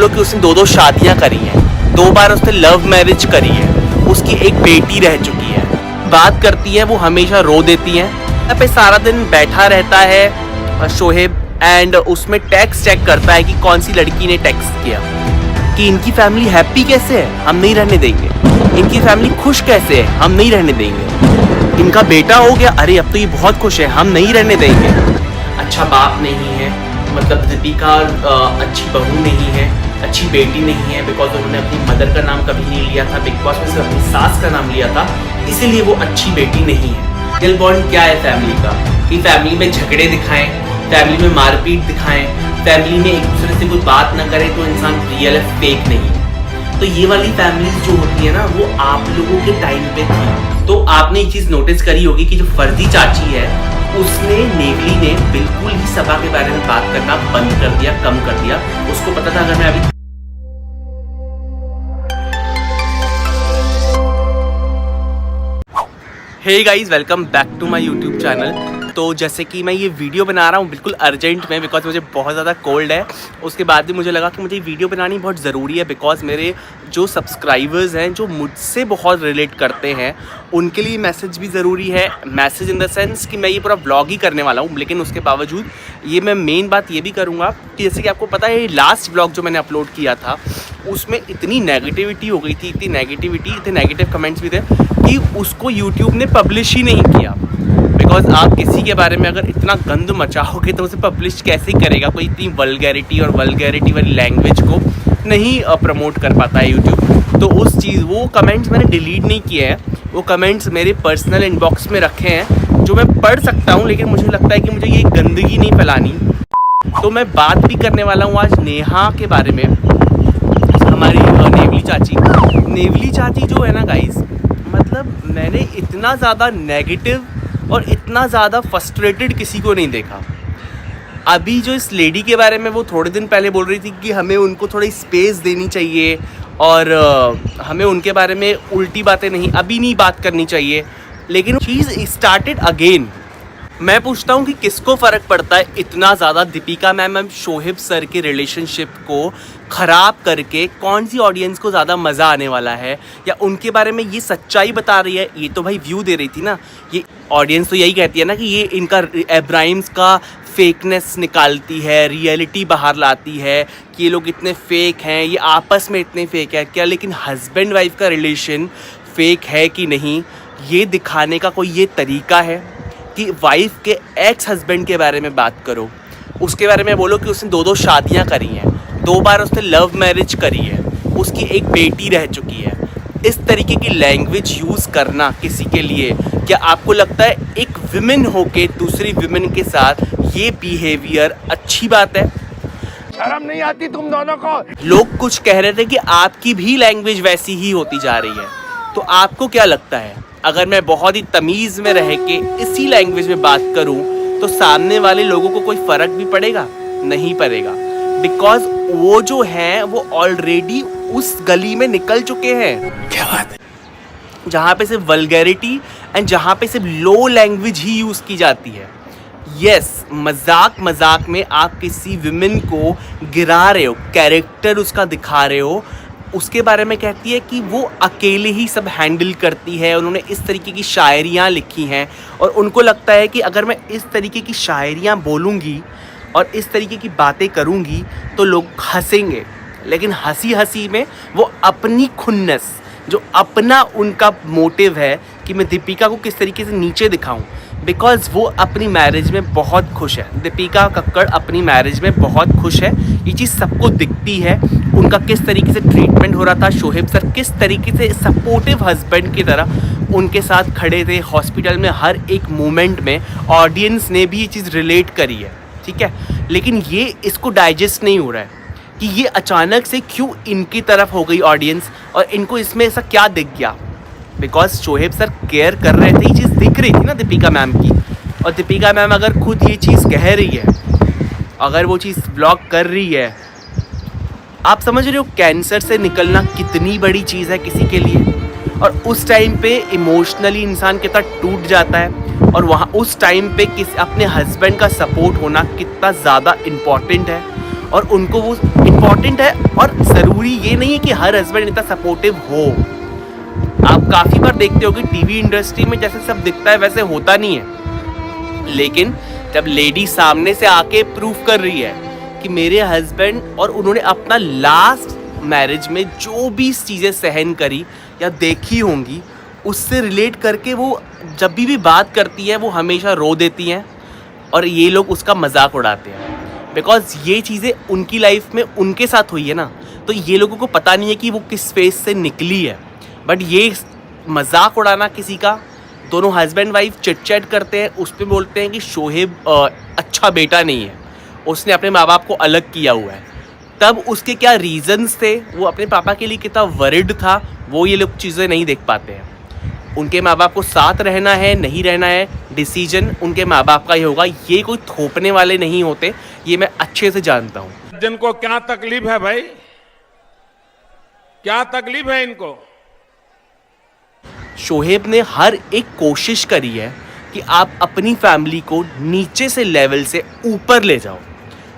कि उसने 2 शादियां करी हैं, 2 बार उसने लव मैरिज करी है, उसकी एक बेटी रह चुकी है। बात करती है वो हमेशा रो देती हैं। यहाँ पे सारा दिन बैठा रहता है शोहेब एंड उसमें टेक्स्ट चेक करता है कि कौन सी लड़की ने टेक्स्ट किया, कि इनकी फैमिली हैप्पी कैसे है, हम नहीं रहने देंगे। इनकी फैमिली खुश कैसे है, हम नहीं रहने देंगे। इनका बेटा हो गया, अरे अब तो ये बहुत खुश है, हम नहीं रहने देंगे। अच्छा बाप नहीं है, मतलब दीपिका अच्छी बहू नहीं है, अच्छी बेटी नहीं है, बिकॉज उन्होंने अपनी मदर का नाम कभी नहीं लिया था, बिग बॉस में सिर्फ अपनी सास का नाम लिया था, इसीलिए वो अच्छी बेटी नहीं है। रियल बॉन्ड क्या है फैमिली का, कि फैमिली में झगड़े दिखाएं, फैमिली में मारपीट दिखाएं, फैमिली में एक दूसरे से कोई बात ना करे तो इंसान रियल है, फेक नहीं है। तो ये वाली फैमिली जो होती है ना, वो आप लोगों के टाइम पे थी। तो आपने एक चीज नोटिस करी होगी कि जो फर्जी चाची है, उसने नेवली ने बिल्कुल ही सभा के बारे में बात करना बंद कर दिया, कम कर दिया। उसको पता था अगर मैं अभी hey guys, welcome back to my YouTube channel. तो जैसे कि मैं ये वीडियो बना रहा हूँ बिल्कुल अर्जेंट में, बिकॉज मुझे बहुत ज़्यादा कोल्ड है। उसके बाद भी मुझे लगा कि मुझे वीडियो बनानी बहुत ज़रूरी है, बिकॉज मेरे जो सब्सक्राइबर्स हैं जो मुझसे बहुत रिलेट करते हैं, उनके लिए मैसेज भी ज़रूरी है। मैसेज इन द सेंस कि मैं ये पूरा व्लॉग ही करने वाला हूँ, लेकिन उसके बावजूद ये मैं मेन बात ये भी करूँगा कि जैसे कि आपको पता है, लास्ट व्लॉग जो मैंने अपलोड किया था उसमें इतनी नेगेटिविटी हो गई थी, इतनी नेगेटिव कमेंट्स भी थे कि उसको यूट्यूब ने पब्लिश ही नहीं किया। बिकॉज आप किसी के बारे में अगर इतना गंद मचाओगे तो उसे पब्लिश कैसे ही करेगा। कोई इतनी वल्गैरिटी वाली लैंग्वेज को नहीं प्रमोट कर पाता है यूट्यूब। तो वो कमेंट्स मैंने डिलीट नहीं किए हैं, वो कमेंट्स मेरे पर्सनल इनबॉक्स में रखे हैं जो मैं पढ़ सकता हूँ, लेकिन मुझे लगता है कि मुझे ये गंदगी नहीं फैलानी। तो मैं बात भी करने वाला हूँ आज नेहा के बारे में, हमारी नेवली चाची जो है ना गाइस, मतलब मैंने इतना ज़्यादा नेगेटिव और इतना ज़्यादा फ्रस्ट्रेटेड किसी को नहीं देखा। अभी जो इस लेडी के बारे में वो थोड़े दिन पहले बोल रही थी कि हमें उनको थोड़ी स्पेस देनी चाहिए और हमें उनके बारे में उल्टी बातें अभी नहीं बात करनी चाहिए, लेकिन चीज़ स्टार्टेड अगेन। मैं पूछता हूँ कि किसको फ़र्क पड़ता है इतना ज़्यादा दीपिका मैम शोहेब सर के रिलेशनशिप को ख़राब करके, कौन सी ऑडियंस को ज़्यादा मज़ा आने वाला है, या उनके बारे में ये सच्चाई बता रही है। ये तो भाई व्यू दे रही थी ना, ये ऑडियंस तो यही कहती है ना कि ये इनका इब्राहिम्स का फेकनेस निकालती है, रियलिटी बाहर लाती है कि ये लोग इतने फेक हैं, ये आपस में इतने फेक है क्या। लेकिन हस्बैंड वाइफ का रिलेशन फेक है कि नहीं, ये दिखाने का कोई ये तरीका है कि वाइफ के एक्स हस्बैंड के बारे में बात करो, उसके बारे में बोलो कि उसने 2 शादियां करी हैं, 2 बार उसने लव मैरिज करी है, उसकी एक बेटी रह चुकी है। इस तरीके की लैंग्वेज यूज़ करना किसी के लिए, क्या आपको लगता है एक विमेन होके दूसरी विमेन के साथ ये बिहेवियर अच्छी बात है? शर्म नहीं आती तुम दोनों को? लोग कुछ कह रहे थे कि आपकी भी लैंग्वेज वैसी ही होती जा रही है, तो आपको क्या लगता है अगर मैं बहुत ही तमीज़ में रह के इसी लैंग्वेज में बात करूं तो सामने वाले लोगों को कोई फ़र्क भी पड़ेगा? नहीं पड़ेगा, बिकॉज वो जो हैं वो ऑलरेडी उस गली में निकल चुके हैं। क्या बात है? जहाँ पे सिर्फ वल्गैरिटी एंड जहाँ पे सिर्फ लो लैंग्वेज ही यूज़ की जाती है। यस, मजाक में आप किसी विमेन को गिरा रहे हो, कैरेक्टर उसका दिखा रहे हो, उसके बारे में कहती है कि वो अकेले ही सब हैंडल करती है, उन्होंने इस तरीके की शायरियाँ लिखी हैं और उनको लगता है कि अगर मैं इस तरीके की शायरियाँ बोलूँगी और इस तरीके की बातें करूँगी तो लोग हंसेंगे। लेकिन हंसी में वो अपनी खुन्नस, जो अपना उनका मोटिव है कि मैं दीपिका को किस तरीके से नीचे दिखाऊं, बिकॉज वो अपनी मैरिज में बहुत खुश है। दीपिका कक्कड़ अपनी मैरिज में बहुत खुश है, ये चीज़ सबको दिखती है। उनका किस तरीके से ट्रीटमेंट हो रहा था, शोहेब सर किस तरीके से सपोर्टिव हस्बैंड की तरह उनके साथ खड़े थे हॉस्पिटल में, हर एक मोमेंट में ऑडियंस ने भी ये चीज़ रिलेट करी है, ठीक है। लेकिन ये इसको डाइजेस्ट नहीं हो रहा है कि ये अचानक से क्यों इनकी तरफ हो गई ऑडियंस और इनको इसमें ऐसा क्या दिख गया। बिकॉज शोहेब सर केयर कर रहे थे, ये चीज़ दिख रही थी ना दीपिका मैम की। और दीपिका मैम अगर खुद ये चीज़ कह रही है, अगर वो चीज़ ब्लॉग कर रही है, आप समझ रहे हो कैंसर से निकलना कितनी बड़ी चीज़ है किसी के लिए। और उस टाइम पे इमोशनली इंसान कितना टूट जाता है, और वहाँ उस टाइम पे अपने हस्बैंड का सपोर्ट होना कितना ज़्यादा इम्पॉर्टेंट है। और उनको वो इम्पॉर्टेंट है। और ज़रूरी ये नहीं है कि हर हस्बैंड इतना सपोर्टिव हो। आप काफ़ी बार देखते हो कि टीवी इंडस्ट्री में जैसे सब दिखता है वैसे होता नहीं है। लेकिन जब लेडी सामने से आके प्रूफ कर रही है कि मेरे हस्बैंड और उन्होंने अपना लास्ट मैरिज में जो भी चीज़ें सहन करी या देखी होंगी, उससे रिलेट करके वो जब भी बात करती है वो हमेशा रो देती हैं और ये लोग उसका मजाक उड़ाते हैं। बिकॉज ये चीज़ें उनकी लाइफ में उनके साथ हुई है ना, तो ये लोगों को पता नहीं है कि वो किस फेज से निकली है। बट ये मजाक उड़ाना किसी का, दोनों हस्बैंड वाइफ चिट चैट करते हैं, उस पर बोलते हैं कि शोहेब अच्छा बेटा नहीं है, उसने अपने माँ बाप को अलग किया हुआ है। तब उसके क्या रीजंस थे, वो अपने पापा के लिए कितना वरिड था, वो ये लोग चीज़ें नहीं देख पाते हैं। उनके माँ बाप को साथ रहना है नहीं रहना है, डिसीजन उनके माँ बाप का ही होगा। ये कोई थोपने वाले नहीं होते, ये मैं अच्छे से जानता हूँ। जिनको क्या तकलीफ है भाई, क्या तकलीफ है इनको? शोहेब ने हर एक कोशिश करी है कि आप अपनी फैमिली को नीचे से लेवल से ऊपर ले जाओ।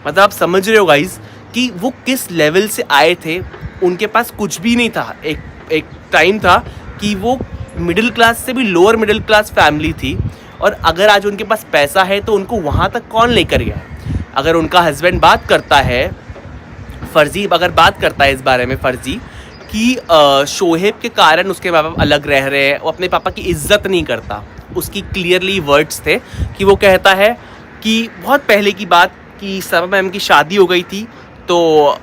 मतलब आप समझ रहे हो गाइज कि वो किस लेवल से आए थे। उनके पास कुछ भी नहीं था। एक टाइम था कि वो मिडिल क्लास से भी लोअर मिडिल क्लास फैमिली थी, और अगर आज उनके पास पैसा है तो उनको वहाँ तक कौन लेकर गया है। अगर उनका हस्बैंड बात करता है, फर्जी अगर बात करता है इस बारे में फर्जी कि शोहेब के कारण उसके माँ बाप अलग रह रहे हैं, वो अपने पापा की इज्जत नहीं करता, उसकी क्लियरली वर्ड्स थे कि वो कहता है कि बहुत पहले की बात कि समा मैम की शादी हो गई थी, तो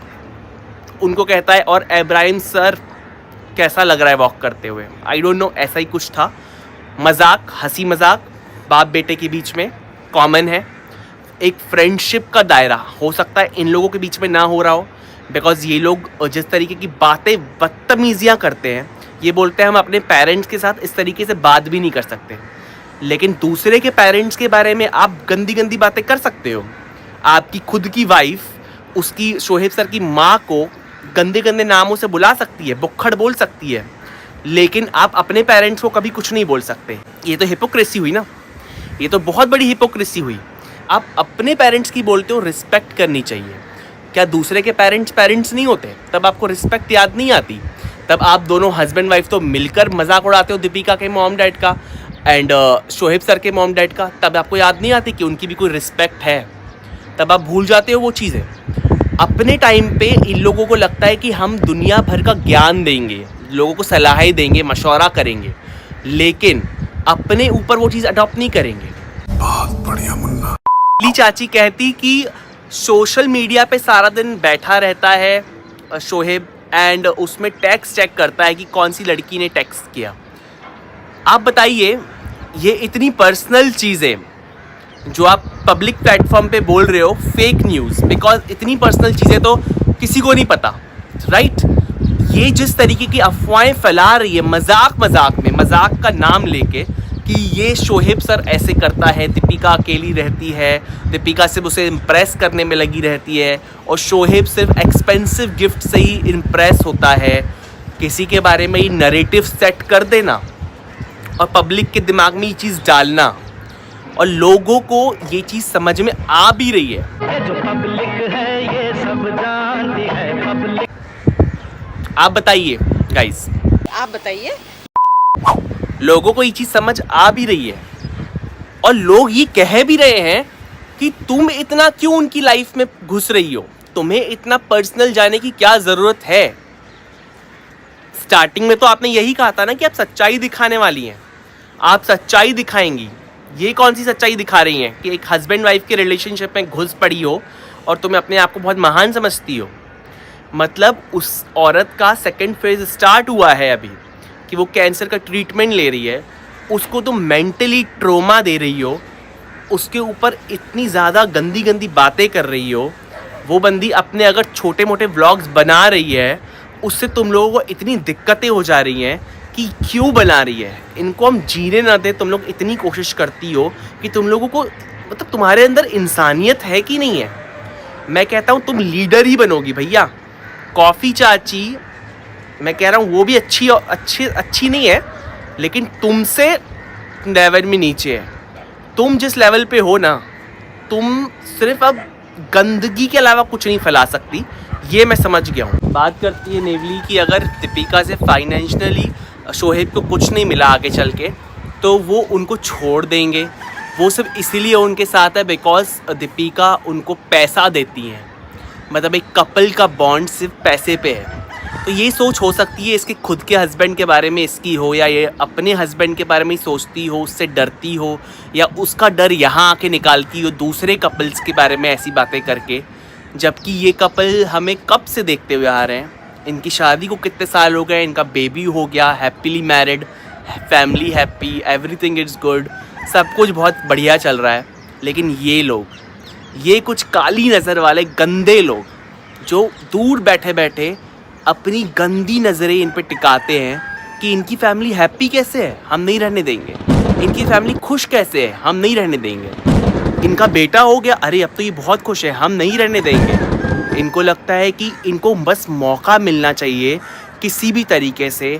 उनको कहता है और इब्राहिम सर कैसा लग रहा है वॉक करते हुए, आई डोंट नो, ऐसा ही कुछ था। मजाक, हंसी मजाक बाप बेटे के बीच में कॉमन है। एक फ्रेंडशिप का दायरा हो सकता है इन लोगों के बीच में ना हो रहा हो, बिकॉज ये लोग जिस तरीके की बातें बदतमीजियाँ करते हैं, ये बोलते हैं हम अपने पेरेंट्स के साथ इस तरीके से बात भी नहीं कर सकते, लेकिन दूसरे के पेरेंट्स के बारे में आप गंदी गंदी बातें कर सकते हो। आपकी खुद की वाइफ उसकी शोहेब सर की माँ को गंदे गंदे नामों से बुला सकती है, बुक्खड़ बोल सकती है, लेकिन आप अपने पेरेंट्स को कभी कुछ नहीं बोल सकते। ये तो हिपोक्रेसी हुई ना, ये तो बहुत बड़ी हिपोक्रेसी हुई। आप अपने पेरेंट्स की बोलते हो रिस्पेक्ट करनी चाहिए, क्या दूसरे के पेरेंट्स नहीं होते? तब आपको रिस्पेक्ट याद नहीं आती? तब आप दोनों हस्बैंड वाइफ तो मिलकर मजाक उड़ाते हो दीपिका के मॉम डैड का एंड शोहेब सर के मॉम डैड का, तब आपको याद नहीं आती कि उनकी भी कोई रिस्पेक्ट है? तब आप भूल जाते हो वो चीज़ें। अपने टाइम पे इन लोगों को लगता है कि हम दुनिया भर का ज्ञान देंगे, लोगों को सलाहें देंगे, मशवरा करेंगे, लेकिन अपने ऊपर वो चीज़ अडॉप्ट नहीं करेंगे। बहुत बढ़िया मुन्ना। चाची कहती कि सोशल मीडिया पे सारा दिन बैठा रहता है शोहेब एंड उसमें टेक्स्ट चेक करता है कि कौन सी लड़की ने टेक्स्ट किया। आप बताइए, ये इतनी पर्सनल चीज़ें जो आप पब्लिक प्लेटफॉर्म पे बोल रहे हो, फेक न्यूज़, बिकॉज इतनी पर्सनल चीज़ें तो किसी को नहीं पता, राइट? ये जिस तरीके की अफवाहें फैला रही है मजाक में, मजाक का नाम लेके कि ये शोहेब सर ऐसे करता है, दीपिका अकेली रहती है, दीपिका सिर्फ उसे इम्प्रेस करने में लगी रहती है, और शोहेब सिर्फ एक्सपेंसिव गिफ्ट से ही इम्प्रेस होता है। किसी के बारे में ये नरेटिव सेट कर देना और पब्लिक के दिमाग में ये चीज़ डालना, और लोगों को ये चीज़ समझ में आ भी रही है। ये जो पब्लिक है ये सब जानती है पब्लिक। आप बताइए गाइस, आप बताइए। लोगों को ये चीज़ समझ आ भी रही है, और लोग ये कह भी रहे हैं कि तुम इतना क्यों उनकी लाइफ में घुस रही हो, तुम्हें इतना पर्सनल जाने की क्या ज़रूरत है? स्टार्टिंग में तो आपने यही कहा था ना कि आप सच्चाई दिखाने वाली हैं, आप सच्चाई दिखाएंगी। ये कौन सी सच्चाई दिखा रही हैं कि एक हस्बैंड वाइफ के रिलेशनशिप में घुस पड़ी हो और तुम्हें अपने आप को बहुत महान समझती हो? मतलब उस औरत का सेकंड फेज स्टार्ट हुआ है अभी कि वो कैंसर का ट्रीटमेंट ले रही है, उसको तुम मेंटली ट्रोमा दे रही हो, उसके ऊपर इतनी ज़्यादा गंदी गंदी बातें कर रही हो। वो बंदी अपने अगर छोटे मोटे व्लॉग्स बना रही है, उससे तुम लोगों को इतनी दिक्कतें हो जा रही हैं कि क्यों बना रही है? इनको हम जीने ना दें। तुम लोग इतनी कोशिश करती हो कि तुम लोगों को, मतलब तुम्हारे अंदर इंसानियत है कि नहीं है? मैं कहता हूँ तुम लीडर ही बनोगी भैया। कॉफ़ी चाची, मैं कह रहा हूँ वो भी अच्छी नहीं है, लेकिन तुमसे लेवल में नीचे है। तुम जिस लेवल पे हो ना, तुम सिर्फ अब गंदगी के अलावा कुछ नहीं फैला सकती, ये मैं समझ गया हूँ। बात करती है नेवली की, अगर दीपिका से फाइनेंशियली शोहेब को कुछ नहीं मिला आगे चल के तो वो उनको छोड़ देंगे। वो सिर्फ इसीलिए उनके साथ है बिकॉज दीपिका उनको पैसा देती हैं। मतलब एक कपल का बॉन्ड सिर्फ पैसे पे है। तो ये सोच हो सकती है इसके खुद के हस्बैंड के बारे में इसकी हो, या ये अपने हस्बैंड के बारे में ही सोचती हो, उससे डरती हो, या उसका डर यहाँ आके निकालती हो दूसरे कपल्स के बारे में ऐसी बातें करके। जबकि ये कपल हमें कब से देखते हुए आ रहे हैं, इनकी शादी को कितने साल हो गए, इनका बेबी हो गया, happily married, family happy, everything is good, सब कुछ बहुत बढ़िया चल रहा है। लेकिन ये लोग, ये कुछ काली नज़र वाले गंदे लोग जो दूर बैठे बैठे अपनी गंदी नज़रें इन पे टिकाते हैं कि इनकी फैमिली हैप्पी कैसे है, हम नहीं रहने देंगे। इनकी फैमिली खुश कैसे है, हम नहीं रहने देंगे। इनका बेटा हो गया, अरे अब तो ये बहुत खुश है, हम नहीं रहने देंगे। इनको लगता है कि इनको बस मौका मिलना चाहिए किसी भी तरीके से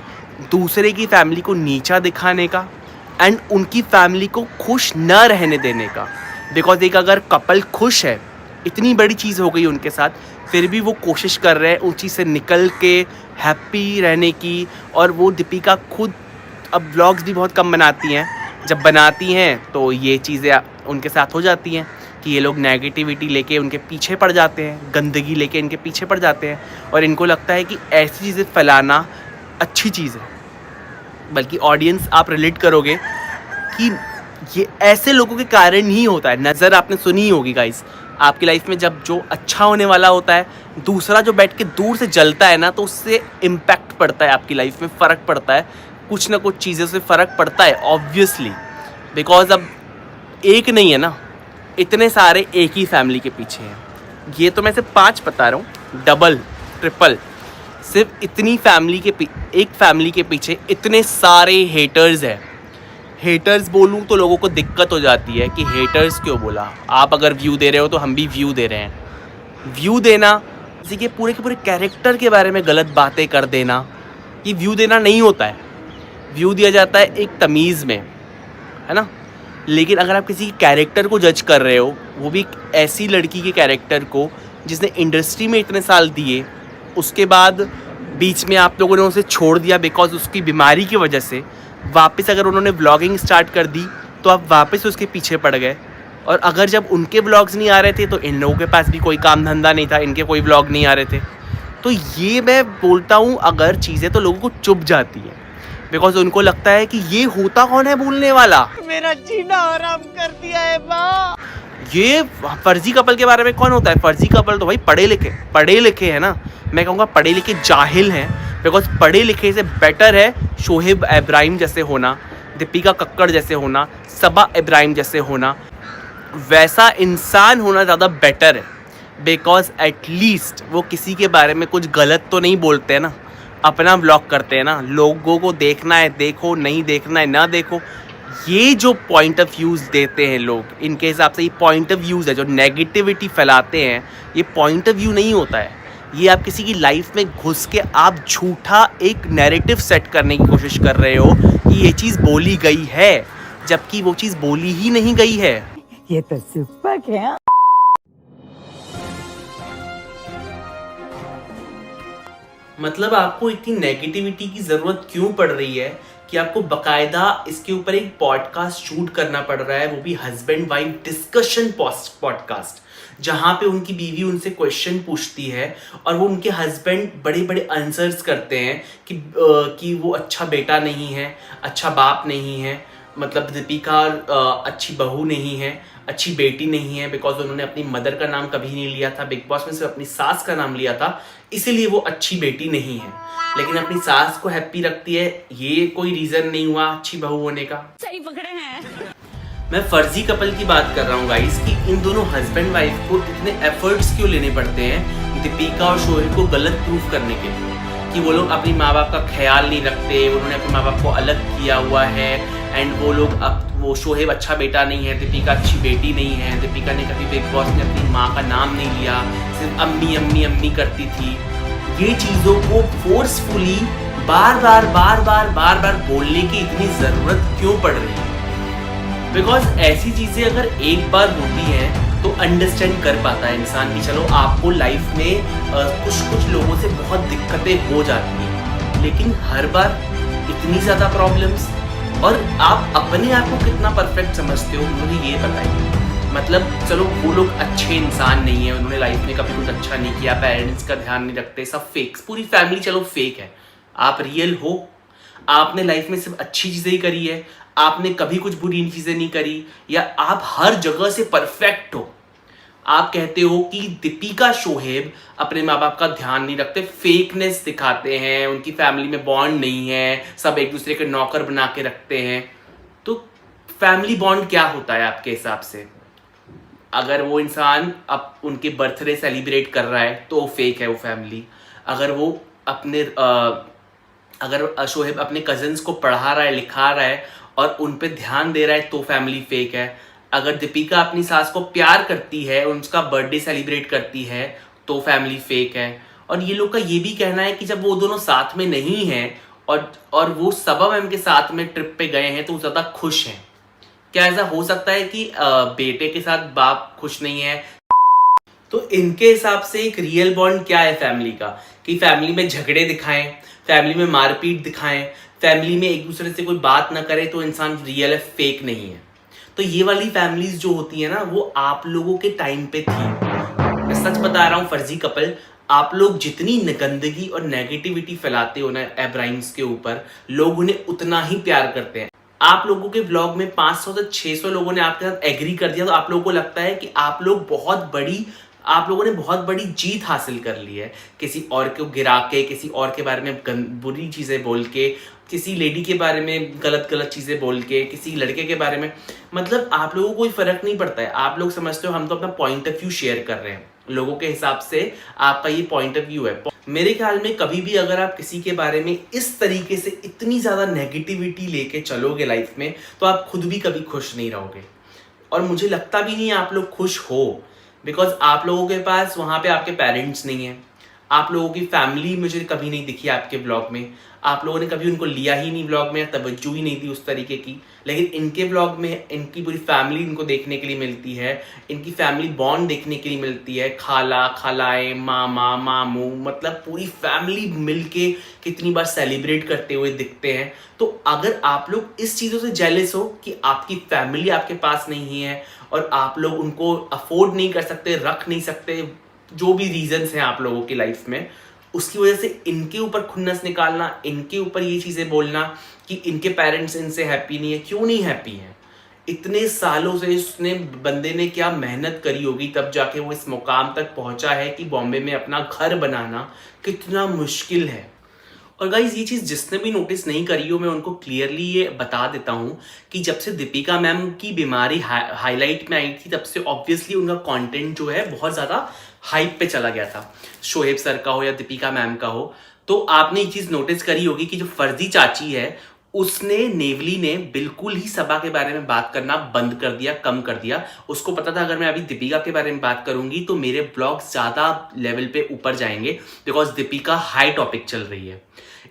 दूसरे की फैमिली को नीचा दिखाने का एंड उनकी फैमिली को खुश न रहने देने का। बिकॉज एक अगर कपल खुश है, इतनी बड़ी चीज़ हो गई उनके साथ, फिर भी वो कोशिश कर रहे हैं उस चीज़ से निकल के हैप्पी रहने की। और वो दीपिका खुद अब व्लॉग्स भी बहुत कम बनाती हैं, जब बनाती हैं तो ये चीज़ें उनके साथ हो जाती हैं कि ये लोग नेगेटिविटी लेके उनके पीछे पड़ जाते हैं, गंदगी लेके इनके पीछे पड़ जाते हैं और इनको लगता है कि ऐसी चीज़ें फैलाना अच्छी चीज़ है। बल्कि ऑडियंस आप रिलेट करोगे कि ये ऐसे लोगों के कारण ही होता है। नज़र आपने सुनी ही होगी गाइस, आपकी लाइफ में जब जो अच्छा होने वाला होता है, दूसरा जो बैठ के दूर से जलता है ना, तो उससे इम्पैक्ट पड़ता है, आपकी लाइफ में फ़र्क पड़ता है, कुछ ना कुछ चीज़ों से फ़र्क पड़ता है ऑब्वियसली। बिकॉज अब एक नहीं है ना, इतने सारे एक ही फैमिली के पीछे हैं। ये तो मैं सिर्फ 5 बता रहा हूँ, डबल ट्रिपल, सिर्फ इतनी फैमिली के एक फैमिली के पीछे इतने सारे हेटर्स हैं। हेटर्स बोलूँ तो लोगों को दिक्कत हो जाती है कि हेटर्स क्यों बोला। आप अगर व्यू दे रहे हो तो हम भी व्यू दे रहे हैं। व्यू देना, किसी के पूरे कैरेक्टर के बारे में गलत बातें कर देना, ये व्यू देना नहीं होता है। व्यू दिया जाता है एक तमीज़ में, है ना। लेकिन अगर आप किसी कैरेक्टर को जज कर रहे हो, वो भी एक ऐसी लड़की के कैरेक्टर को जिसने इंडस्ट्री में इतने साल दिए, उसके बाद बीच में आप लोगों ने उसे छोड़ दिया बिकॉज उसकी बीमारी की वजह से, वापस अगर उन्होंने व्लॉगिंग स्टार्ट कर दी तो आप वापस उसके पीछे पड़ गए। और अगर जब उनके व्लॉग्स नहीं आ रहे थे तो इन लोगों के पास भी कोई काम धंधा नहीं था, इनके कोई व्लॉग नहीं आ रहे थे। तो ये मैं बोलता हूँ, अगर चीज़ें तो लोगों को चुभ जाती है बिकॉज उनको लगता है कि ये होता कौन है बोलने वाला, मेरा जीना आराम कर दिया है माँ। ये फर्जी कपल के बारे में कौन होता है। फर्जी कपल तो भाई पढ़े लिखे है ना, मैं कहूँगा पढ़े लिखे जाहिल हैं। बिकॉज पढ़े लिखे से बेटर है शोहेब इब्राहिम जैसे होना, दीपिका कक्कड़ जैसे होना, सबा इब्राहिम जैसे होना, वैसा इंसान होना ज़्यादा बेटर है। बिकॉज एटलीस्ट वो किसी के बारे में कुछ गलत तो नहीं बोलते हैं ना, अपना व्लॉग करते हैं ना। लोगों को देखना है देखो, नहीं देखना है ना देखो। ये जो पॉइंट ऑफ व्यूज़ देते हैं लोग, इनके हिसाब से ये पॉइंट ऑफ व्यूज़ है। जो नेगेटिविटी फैलाते हैं, ये पॉइंट ऑफ व्यू नहीं होता है। ये आप किसी की लाइफ में घुस के आप झूठा एक नैरेटिव सेट करने की कोशिश कर रहे हो कि ये चीज़ बोली गई है, जबकि वो चीज़ बोली ही नहीं गई है। ये तो सुपर है। मतलब आपको इतनी नेगेटिविटी की ज़रूरत क्यों पड़ रही है कि आपको बकायदा इसके ऊपर एक पॉडकास्ट शूट करना पड़ रहा है, वो भी हस्बैंड वाइफ डिस्कशन पॉडकास्ट, जहाँ पे उनकी बीवी उनसे क्वेश्चन पूछती है और वो उनके हस्बैंड बड़े बड़े आंसर्स करते हैं कि वो अच्छा बेटा नहीं है, अच्छा बाप नहीं है, मतलब दीपिका अच्छी बहू नहीं है, अच्छी बेटी नहीं है, बिकॉज उन्होंने अपनी मदर का नाम कभी नहीं लिया था, बिग बॉस में सिर्फ अपनी सास का नाम लिया था, इसीलिए वो अच्छी बेटी नहीं है। लेकिन अपनी सास को हैप्पी रखती है, ये कोई रीज़न नहीं हुआ अच्छी बहू होने का। सही पकड़े हैं। मैं फर्जी कपल की बात कर रहा हूँ गाइस, कि इन दोनों हस्बैंड वाइफ को इतने एफर्ट्स क्यों लेने पड़ते हैं दीपिका और शोहेब को गलत प्रूफ करने के लिए, कि वो लोग अपनी माँ बाप का ख्याल नहीं रखते, उन्होंने अपने माँ बाप को अलग किया हुआ है, एंड वो लोग अब वो शोहेब अच्छा बेटा नहीं है, दीपिका अच्छी बेटी नहीं है, दीपिका ने कभी बिग बॉस में अपनी माँ का नाम नहीं लिया, सिर्फ अम्मी अम्मी अम्मी करती थी। ये चीज़ों को फोर्सफुली बार बार बोलने की इतनी ज़रूरत क्यों पड़ रही है? बिकॉज ऐसी चीज़ें अगर एक बार होती हैं तो अंडरस्टैंड कर पाता है इंसान कि चलो आपको लाइफ में कुछ लोगों से बहुत दिक्कतें हो जाती हैं, लेकिन हर बार इतनी ज़्यादा प्रॉब्लम्स, और आप अपने आप को कितना परफेक्ट समझते हो मुझे ये बताइए। मतलब चलो वो लोग अच्छे इंसान नहीं है, उन्होंने लाइफ में कभी कुछ अच्छा नहीं किया, पेरेंट्स का ध्यान नहीं रखते, सब फेक, पूरी फैमिली चलो फेक है, आप रियल हो, आपने लाइफ में सिर्फ अच्छी चीज़ें ही करी है, आपने कभी कुछ बुरी चीज़ें नहीं करी, या आप हर जगह से परफेक्ट हो। आप कहते हो कि दीपिका शोहेब अपने माँ बाप का ध्यान नहीं रखते, फेकनेस दिखाते हैं, उनकी फैमिली में बॉन्ड नहीं है, सब एक दूसरे के नौकर बना के रखते हैं। तो फैमिली बॉन्ड क्या होता है आपके हिसाब से? अगर वो इंसान अब उनके बर्थडे सेलिब्रेट कर रहा है तो फेक है वो फैमिली। अगर वो अपने अगर शोहेब अपने कजन्स को पढ़ा रहा है, लिखा रहा है और उन पे ध्यान दे रहा है तो फैमिली फेक है। अगर दीपिका अपनी सास को प्यार करती है, उनका बर्थडे सेलिब्रेट करती है तो फैमिली फेक है। और ये लोग का ये भी कहना है कि जब वो दोनों साथ में नहीं हैं और वो सबा मैम के साथ में ट्रिप पे गए हैं तो वो ज़्यादा खुश हैं। क्या ऐसा हो सकता है कि बेटे के साथ बाप खुश नहीं है? तो इनके हिसाब से एक रियल बॉन्ड क्या है फैमिली का? कि फैमिली में झगड़े दिखाएं, फैमिली में मारपीट दिखाएं, फैमिली में एक दूसरे से कोई बात ना करे तो इंसान रियल है, फेक नहीं है। तो ये वाली फैमिलीज जो होती है ना, वो आप लोगों के टाइम पे थी। मैं सच बता रहा हूँ फर्जी कपल, आप लोग जितनी गंदगी और नेगेटिविटी फैलाते हो ना इब्राहिम्स के ऊपर, लोग उन्हें उतना ही प्यार करते हैं। आप लोगों के ब्लॉग में 500 से 600 लोगों ने आपके साथ एग्री कर दिया तो आप लोगों को लगता है कि आप लोगों ने बहुत बड़ी जीत हासिल कर ली है, किसी और को गिरा के, किसी और के बारे में बुरी चीज़ें बोल के, किसी लेडी के बारे में गलत चीज़ें बोल के, किसी लड़के के बारे में। मतलब आप लोगों को कोई फ़र्क नहीं पड़ता है। आप लोग समझते हो हम तो अपना पॉइंट ऑफ व्यू शेयर कर रहे हैं, लोगों के हिसाब से आपका ये पॉइंट ऑफ व्यू है। मेरे ख्याल में कभी भी अगर आप किसी के बारे में इस तरीके से इतनी ज़्यादा नेगेटिविटी लेके चलोगे लाइफ में, तो आप खुद भी कभी खुश नहीं रहोगे। और मुझे लगता भी नहीं आप लोग खुश हो, बिकॉज आप लोगों के पास वहाँ पे आपके पेरेंट्स नहीं हैं, आप लोगों की फैमिली मुझे कभी नहीं दिखी आपके ब्लॉग में, आप लोगों ने कभी उनको लिया ही नहीं ब्लॉग में, तवज्जो ही नहीं दी उस तरीके की। लेकिन इनके ब्लॉग में इनकी पूरी फैमिली इनको देखने के लिए मिलती है, इनकी फैमिली बॉन्ड देखने के लिए मिलती है, खाला खालाए, मामा मामू, मतलब पूरी फैमिली मिलके कितनी बार सेलिब्रेट करते हुए दिखते हैं। तो अगर आप लोग इस चीज़ों से जेलस हो कि आपकी फैमिली आपके पास नहीं है और आप लोग उनको अफोर्ड नहीं कर सकते, रख नहीं सकते, जो भी रीजंस हैं आप लोगों की लाइफ में, उसकी वजह से इनके ऊपर खुन्नस निकालना, इनके ऊपर ये चीज़ें बोलना कि इनके पेरेंट्स इनसे हैप्पी नहीं है। क्यों नहीं हैप्पी है? इतने सालों से इसने बंदे ने क्या मेहनत करी होगी तब जाके वो इस मुकाम तक पहुंचा है कि बॉम्बे में अपना घर बनाना कितना मुश्किल है। और गाइज ये चीज़ जिसने भी नोटिस नहीं करी हो, मैं उनको क्लियरली ये बता देता हूँ कि जब से दीपिका मैम की बीमारी हाईलाइट में आई थी, तब से ऑब्वियसली उनका कंटेंट जो है बहुत ज़्यादा हाइप पे चला गया था, शोहेब सर का हो या दीपिका मैम का हो। तो आपने ये चीज़ नोटिस करी होगी कि जो फर्जी चाची है उसने, नेवली ने बिल्कुल ही सबा के बारे में बात करना बंद कर दिया, कम कर दिया। उसको पता था अगर मैं अभी दीपिका के बारे में बात करूंगी तो मेरे ब्लॉग्स ज़्यादा लेवल पे ऊपर जाएंगे, बिकॉज दीपिका हाई टॉपिक चल रही है।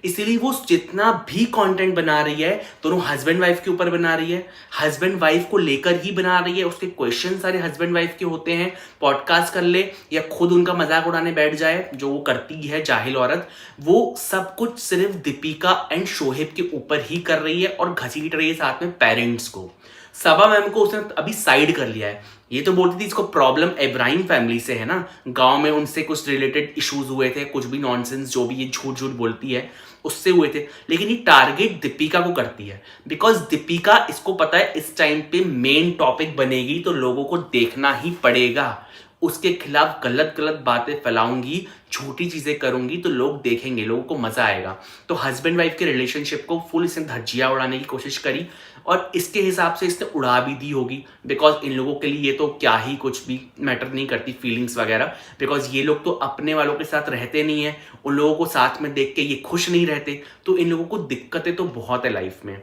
इसीलिए वो जितना भी कंटेंट बना रही है, दोनों हस्बैंड वाइफ के ऊपर बना रही है, हस्बैंड वाइफ को लेकर ही बना रही है, उसके क्वेश्चन सारे हस्बैंड वाइफ के होते हैं। पॉडकास्ट कर ले या खुद उनका मजाक उड़ाने बैठ जाए, जो वो करती है जाहिल औरत, वो सब कुछ सिर्फ दीपिका एंड शोहेब के ऊपर ही कर रही है और घसीट रही है साथ में पेरेंट्स को। सबा मैम को उसने अभी साइड कर लिया है। ये तो बोलती थी इसको प्रॉब्लम इब्राहिम फैमिली से है ना, गांव में उनसे कुछ रिलेटेड इश्यूज हुए थे, कुछ भी नॉनसेंस जो भी ये झूठ बोलती है उससे हुए थे। लेकिन ये टारगेट दीपिका को करती है, बिकॉज दीपिका, इसको पता है इस टाइम पे मेन टॉपिक बनेगी तो लोगों को देखना ही पड़ेगा। उसके खिलाफ गलत बातें फैलाऊंगी, झूठी चीज़ें करूंगी तो लोग देखेंगे, लोगों को मज़ा आएगा। तो हस्बैंड वाइफ के रिलेशनशिप को फुल इसने धज्जियाँ उड़ाने की कोशिश करी और इसके हिसाब से इसने उड़ा भी दी होगी, बिकॉज इन लोगों के लिए ये तो क्या ही कुछ भी मैटर नहीं करती फीलिंग्स वगैरह, बिकॉज ये लोग तो अपने वालों के साथ रहते नहीं हैं, उन लोगों को साथ में देख के ये खुश नहीं रहते, तो इन लोगों को दिक्कतें तो बहुत है लाइफ में।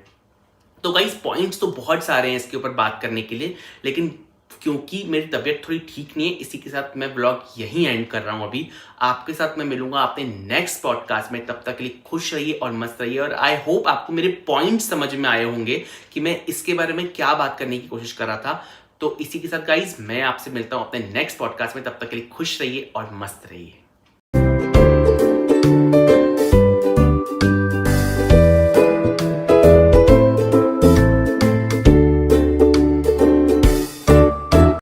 तो गाइस पॉइंट्स तो बहुत सारे हैं इसके ऊपर बात करने के लिए, लेकिन क्योंकि मेरी तबीयत थोड़ी ठीक नहीं है, इसी के साथ मैं ब्लॉग यहीं एंड कर रहा हूँ। अभी आपके साथ मैं मिलूंगा अपने नेक्स्ट पॉडकास्ट में, तब तक के लिए खुश रहिए और मस्त रहिए। और आई होप आपको मेरे पॉइंट्स समझ में आए होंगे कि मैं इसके बारे में क्या बात करने की कोशिश कर रहा था। तो इसी के साथ गाइज मैं आपसे मिलता हूँ अपने नेक्स्ट पॉडकास्ट में, तब तक के लिए खुश रहिए और मस्त रहिए।